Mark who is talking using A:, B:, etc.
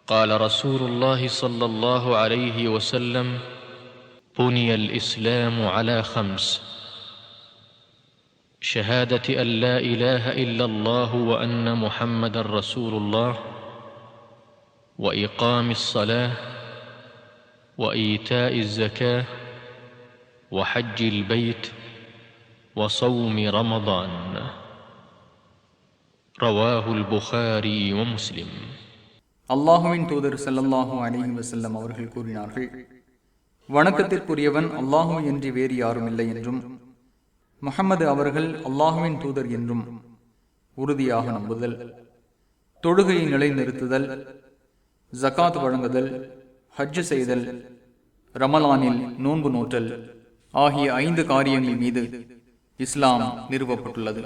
A: قال رسول الله صلى الله عليه وسلم: بني الإسلام على 5: شهادة أن لا إله إلا الله وأن محمد رسول الله، وإقام الصلاة، وإيتاء الزكاة، وحج البيت، وصوم رمضان. رواه البخاري ومسلم.
B: அல்லாஹுவின் தூதர் ஸல்லல்லாஹு அலைஹி வஸல்லம் அவர்கள் கூறினார்கள், வணக்கத்திற்குரியவன் அல்லாஹு என்று வேறு யாரும் இல்லை என்றும் முஹம்மது அவர்கள் அல்லாஹுவின் தூதர் என்றும் உறுதியாக நம்புதல், தொழுகையை நிலைநிறுத்துதல், ஜகாத் வழங்குதல், ஹஜ் செய்தல், ரமலானில் நோன்பு நோற்றல் ஆகிய 5 காரியங்கள் மீது இஸ்லாம் நிறுவப்பட்டுள்ளது.